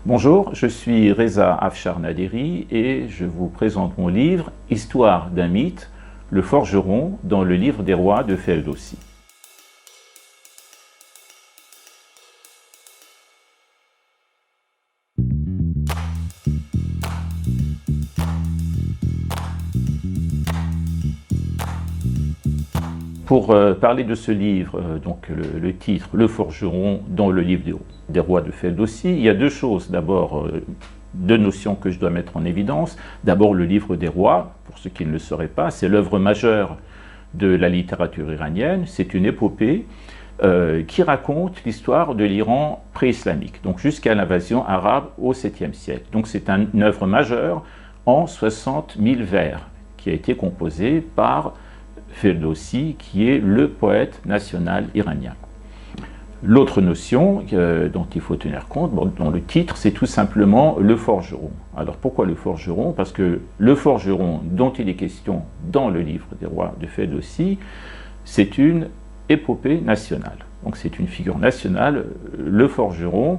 Bonjour, je suis Reza Afshar Naderi et je vous présente mon livre « Histoire d'un mythe, le forgeron dans le livre des rois de Ferdowsi ». Pour parler de ce livre, donc le titre « Le forgeron dans le livre des rois de Ferdowsi », il y a deux choses. D'abord, deux notions que je dois mettre en évidence. D'abord, le livre des rois, pour ceux qui ne le sauraient pas, c'est l'œuvre majeure de la littérature iranienne. C'est une épopée qui raconte l'histoire de l'Iran pré-islamique, donc jusqu'à l'invasion arabe au 7e siècle. Donc c'est une œuvre majeure en 60 000 vers qui a été composée par Ferdowsi, qui est le poète national iranien. L'autre notion dont il faut tenir compte, dans le titre, c'est tout simplement le forgeron. Alors pourquoi le forgeron? Parce que le forgeron dont il est question dans le livre des rois de Ferdowsi, c'est une épopée nationale. Donc c'est une figure nationale. Le forgeron,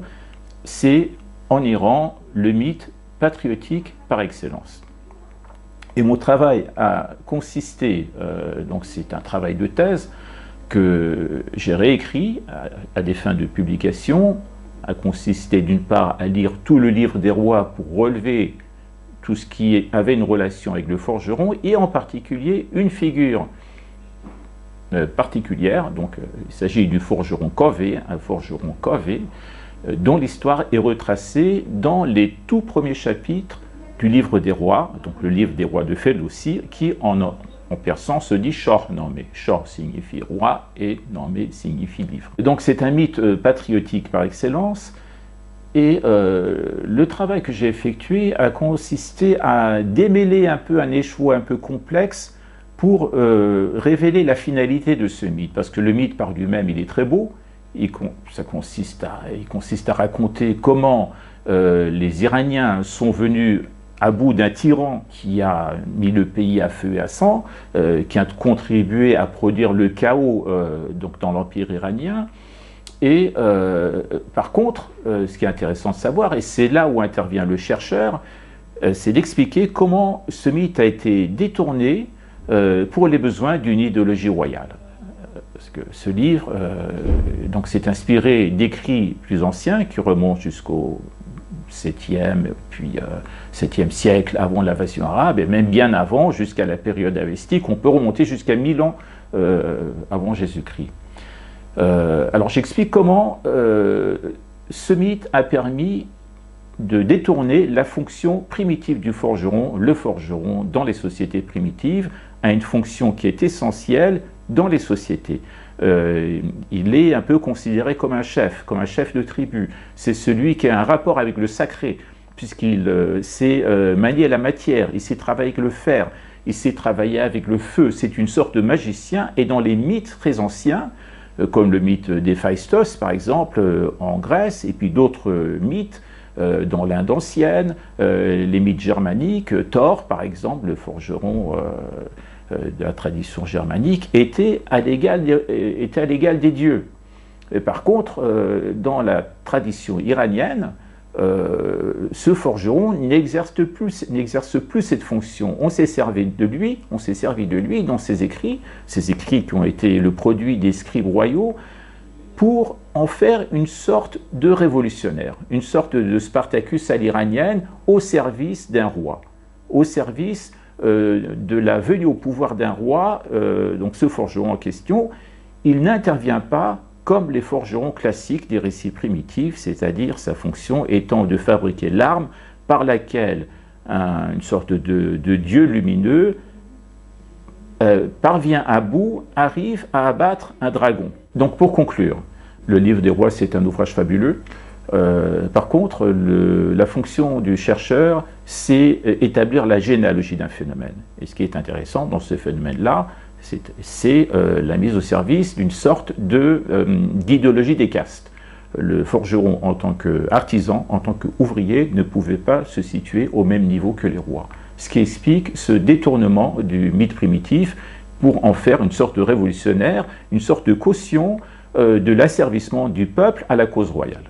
c'est en Iran le mythe patriotique par excellence. Et mon travail a consisté, donc c'est un travail de thèse que j'ai réécrit à des fins de publication, a consisté d'une part à lire tout le livre des rois pour relever tout ce qui avait une relation avec le forgeron, et en particulier une figure particulière, donc il s'agit du forgeron Kaveh, un forgeron Kaveh, dont l'histoire est retracée dans les tout premiers chapitres du livre des rois, donc le livre des rois de Ferdowsi, qui en persan se dit Shahnameh. Shah signifie roi et Nameh signifie livre. Et donc c'est un mythe patriotique par excellence, et le travail que j'ai effectué a consisté à démêler un peu un écheveau un peu complexe pour révéler la finalité de ce mythe, parce que le mythe par lui-même il est très beau, il consiste à raconter comment les Iraniens sont venus à bout d'un tyran qui a mis le pays à feu et à sang, qui a contribué à produire le chaos donc dans l'Empire iranien. Et par contre, ce qui est intéressant de savoir, et c'est là où intervient le chercheur, c'est d'expliquer comment ce mythe a été détourné pour les besoins d'une idéologie royale. Parce que ce livre donc s'est inspiré d'écrits plus anciens qui remontent jusqu'au 7e, puis 7e siècle avant l'invasion arabe, et même bien avant, jusqu'à la période avestique. On peut remonter jusqu'à 1000 ans avant Jésus-Christ. Alors j'explique comment ce mythe a permis de détourner la fonction primitive du forgeron, le forgeron dans les sociétés primitives, à une fonction qui est essentielle dans les sociétés. Il est un peu considéré comme un chef de tribu. C'est celui qui a un rapport avec le sacré, puisqu'il sait manier la matière, il sait travailler avec le fer, il sait travailler avec le feu. C'est une sorte de magicien, et dans les mythes très anciens, comme le mythe d'Héphaïstos par exemple en Grèce, et puis d'autres mythes dans l'Inde ancienne, les mythes germaniques, Thor par exemple, le forgeron de la tradition germanique, était à l'égal des dieux. Et par contre, dans la tradition iranienne, ce forgeron n'exerce plus cette fonction. On s'est servi de lui dans ses écrits qui ont été le produit des scribes royaux, pour en faire une sorte de révolutionnaire, une sorte de Spartacus à l'iranienne, au service d'un roi, au service de la venue au pouvoir d'un roi. Donc ce forgeron en question, il n'intervient pas comme les forgerons classiques des récits primitifs, c'est-à-dire sa fonction étant de fabriquer l'arme par laquelle une sorte de dieu lumineux parvient à bout, arrive à abattre un dragon. Donc pour conclure, le livre des rois, c'est un ouvrage fabuleux. Par contre, la fonction du chercheur, c'est établir la généalogie d'un phénomène. Et ce qui est intéressant dans ce phénomène-là, c'est la mise au service d'une sorte d'idéologie des castes. Le forgeron, en tant qu'artisan, en tant qu'ouvrier, ne pouvait pas se situer au même niveau que les rois. Ce qui explique ce détournement du mythe primitif pour en faire une sorte de révolutionnaire, une sorte de caution de l'asservissement du peuple à la cause royale.